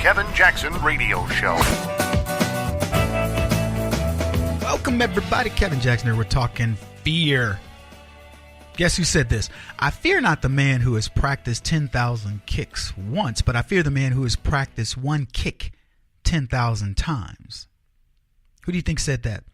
Kevin Jackson Radio Show. Welcome, everybody. Kevin Jackson here. We're talking fear. Guess who said this? I fear not the man who has practiced 10,000 kicks once, but I fear the man who has practiced one kick 10,000 times. Who do you think said that?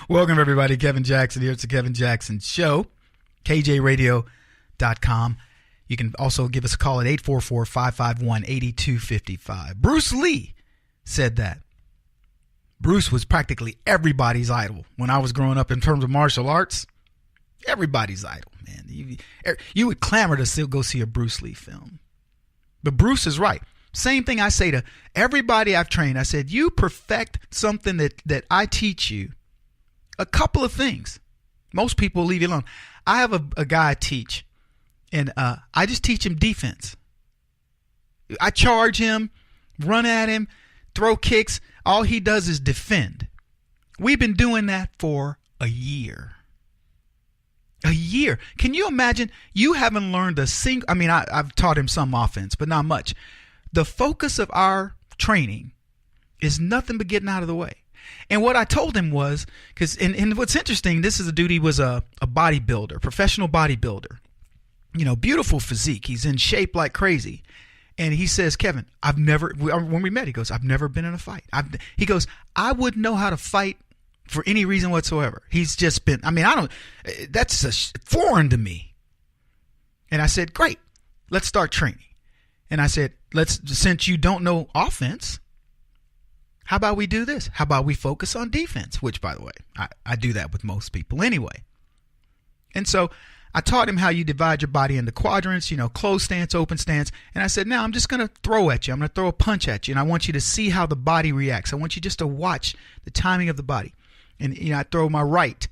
Welcome, everybody. Kevin Jackson here. It's the Kevin Jackson Show. KJRadio.com. You can also give us a call at 844-551-8255. Bruce Lee said that. Bruce was practically everybody's idol when I was growing up in terms of martial arts. Everybody's idol, man. You would clamor to still go see a Bruce Lee film. But Bruce is right. Same thing I say to everybody I've trained. I said, you perfect something that I teach you. A couple of things. Most people leave you alone. I have a guy I teach, and I just teach him defense. I charge him, run at him, throw kicks. All he does is defend. We've been doing that for a year. A year. Can you imagine? You haven't learned a single. I mean, I've taught him some offense, but not much. The focus of our training is nothing but getting out of the way. And what I told him was, and what's interesting, this is a dude, he was a bodybuilder, professional bodybuilder. You know, beautiful physique. He's in shape like crazy. And he says, Kevin, when we met, he goes, I've never been in a fight. He goes, I wouldn't know how to fight for any reason whatsoever. He's just been, that's foreign to me. And I said, great, let's start training. And I said, since you don't know offense, how about we do this? How about we focus on defense? Which, by the way, I do that with most people anyway. And so I taught him how you divide your body into quadrants, closed stance, open stance. And I said, now I'm just going to throw at you. I'm going to throw a punch at you. And I want you to see how the body reacts. I want you just to watch the timing of the body. And, I throw my right,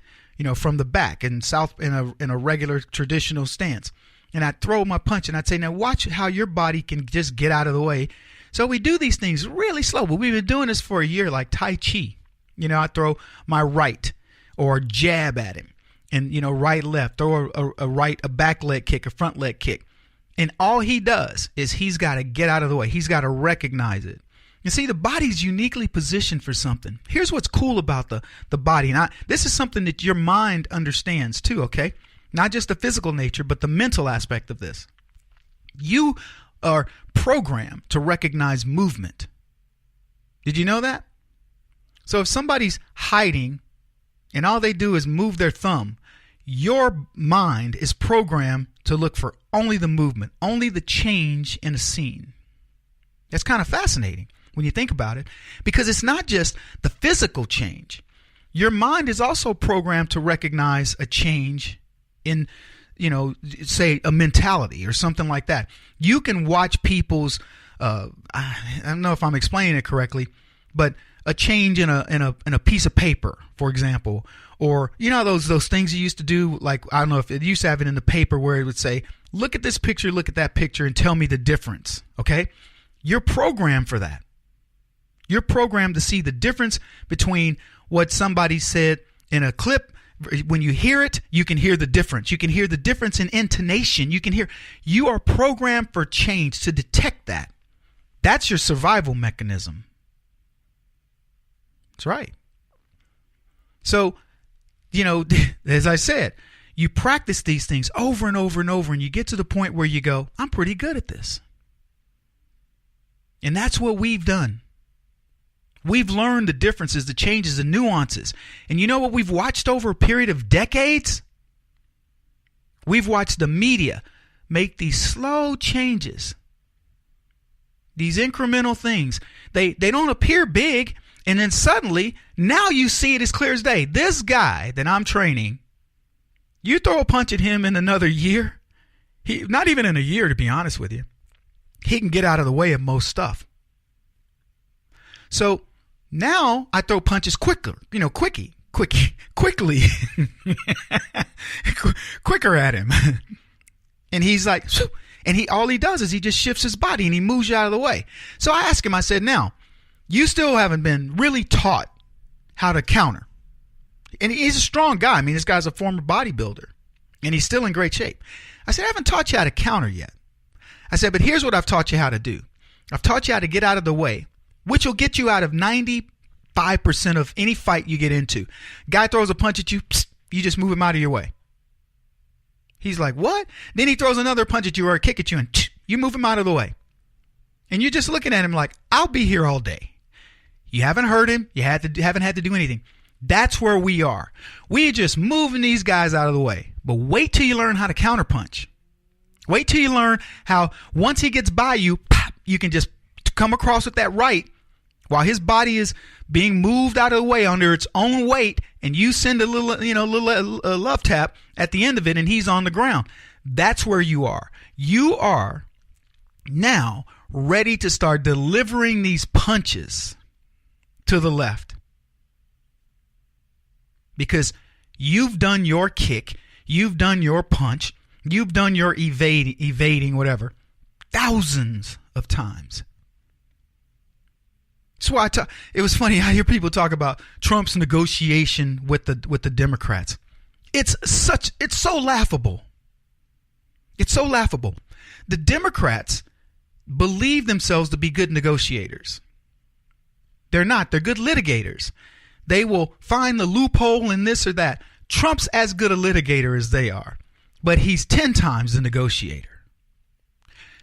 from the back and south in a regular traditional stance. And I throw my punch and I'd say, now watch how your body can just get out of the way. So we do these things really slow. But we've been doing this for a year like Tai Chi. I throw my right or jab at him. And, right, left, or a back leg kick, a front leg kick. And all he does is he's got to get out of the way. He's got to recognize it. You see, the body's uniquely positioned for something. Here's what's cool about the body. And this is something that your mind understands too, okay? Not just the physical nature, but the mental aspect of this. You are programmed to recognize movement. Did you know that? So if somebody's hiding and all they do is move their thumb, your mind is programmed to look for only the movement, only the change in a scene. That's kind of fascinating when you think about it, because it's not just the physical change. Your mind is also programmed to recognize a change in, say a mentality or something like that. You can watch people's, I don't know if I'm explaining it correctly, but a change in a piece of paper, for example, or those things you used to do, like I don't know if it used to have it in the paper where it would say, look at this picture, look at that picture, and tell me the difference. Okay, you're programmed for that. You're programmed to see the difference between what somebody said in a clip. When you hear it, you can hear the difference. You can hear the difference in intonation. You are programmed for change, to detect that. That's your survival mechanism. That's right. So, as I said, you practice these things over and over and over, and you get to the point where you go, I'm pretty good at this. And that's what we've done. We've learned the differences, the changes, the nuances. And you know what we've watched over a period of decades? We've watched the media make these slow changes, these incremental things. They don't appear big. And then suddenly, now you see it as clear as day. This guy that I'm training, you throw a punch at him in another year, not even in a year, to be honest with you, he can get out of the way of most stuff. So now I throw punches quickly quicker at him. And he's like, and all he does is he just shifts his body and he moves you out of the way. So I asked him, I said, now, you still haven't been really taught how to counter. And he's a strong guy. I mean, this guy's a former bodybuilder, and he's still in great shape. I said, I haven't taught you how to counter yet. I said, but here's what I've taught you how to do. I've taught you how to get out of the way, which will get you out of 95% of any fight you get into. Guy throws a punch at you, psst, you just move him out of your way. He's like, what? Then he throws another punch at you or a kick at you, and you move him out of the way. And you're just looking at him like, I'll be here all day. You haven't hurt him. You haven't had to do anything. That's where we are. We're just moving these guys out of the way. But wait till you learn how to counterpunch. Wait till you learn how once he gets by you, pop, you can just come across with that right while his body is being moved out of the way under its own weight, and you send a little love tap at the end of it, and he's on the ground. That's where you are. You are now ready to start delivering these punches to the left, because you've done your kick, you've done your punch, you've done your evading whatever thousands of times. That's why it was funny. I hear people talk about Trump's negotiation with the Democrats. It's so laughable. It's so laughable. The Democrats believe themselves to be good negotiators. They're not. They're good litigators. They will find the loophole in this or that. Trump's as good a litigator as they are, but he's 10 times the negotiator.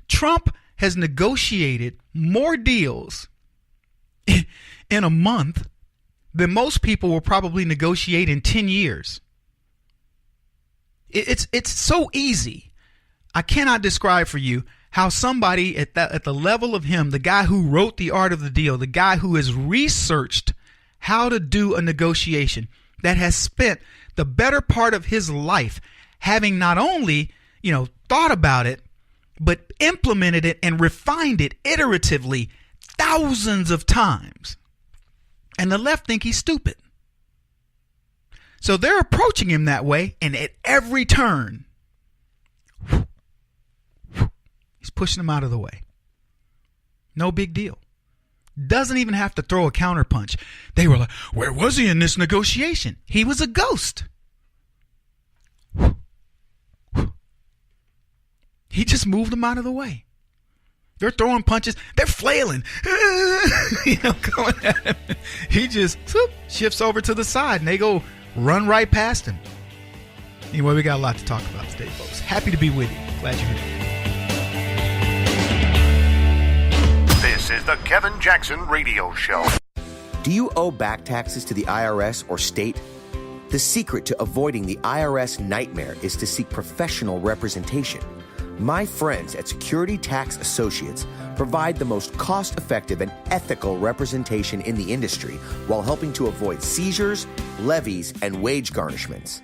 Trump has negotiated more deals in a month than most people will probably negotiate in 10 years. It's so easy. I cannot describe for you how somebody at the level of him, the guy who wrote The Art of the Deal, the guy who has researched how to do a negotiation, that has spent the better part of his life having not only, thought about it, but implemented it and refined it iteratively thousands of times. And the left think he's stupid. So they're approaching him that way, and at every turn, he's pushing them out of the way. No big deal. Doesn't even have to throw a counterpunch. They were like, where was he in this negotiation? He was a ghost. He just moved them out of the way. They're throwing punches. They're flailing. Going at him. He just shifts over to the side, and they go run right past him. Anyway, we got a lot to talk about today, folks. Happy to be with you. Glad you're here. This is the Kevin Jackson Radio Show. Do you owe back taxes to the IRS or state? The secret to avoiding the IRS nightmare is to seek professional representation. My friends at Security Tax Associates provide the most cost-effective and ethical representation in the industry while helping to avoid seizures, levies, and wage garnishments.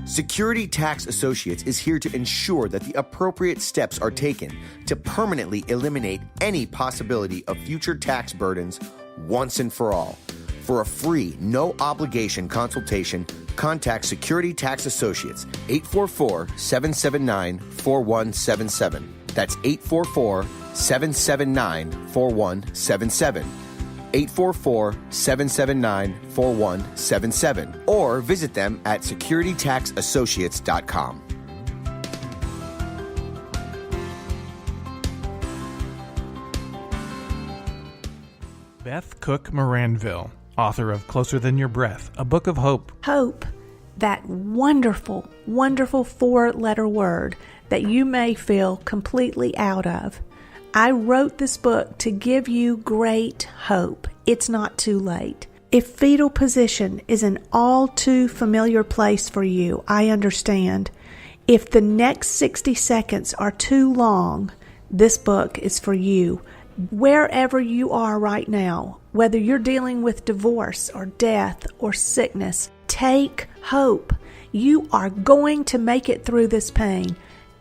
Security Tax Associates is here to ensure that the appropriate steps are taken to permanently eliminate any possibility of future tax burdens once and for all. For a free, no-obligation consultation, contact Security Tax Associates, 844-779-4177. That's 844-779-4177. 844-779-4177. Or visit them at securitytaxassociates.com. Beth Cook Moranville, author of Closer Than Your Breath, a book of hope. Hope, that wonderful, wonderful 4-letter word that you may feel completely out of. I wrote this book to give you great hope. It's not too late. If fetal position is an all too familiar place for you, I understand. If the next 60 seconds are too long, this book is for you. Wherever you are right now, whether you're dealing with divorce or death or sickness, take hope. You are going to make it through this pain.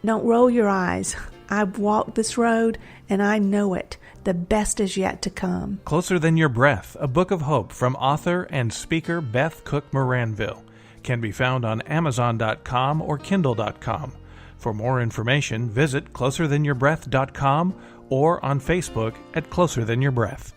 Don't roll your eyes. I've walked this road and I know it. The best is yet to come. Closer Than Your Breath, a book of hope from author and speaker Beth Cook Moranville, can be found on Amazon.com or Kindle.com. For more information, visit closerthanyourBreath.com or on Facebook at Closer Than Your Breath.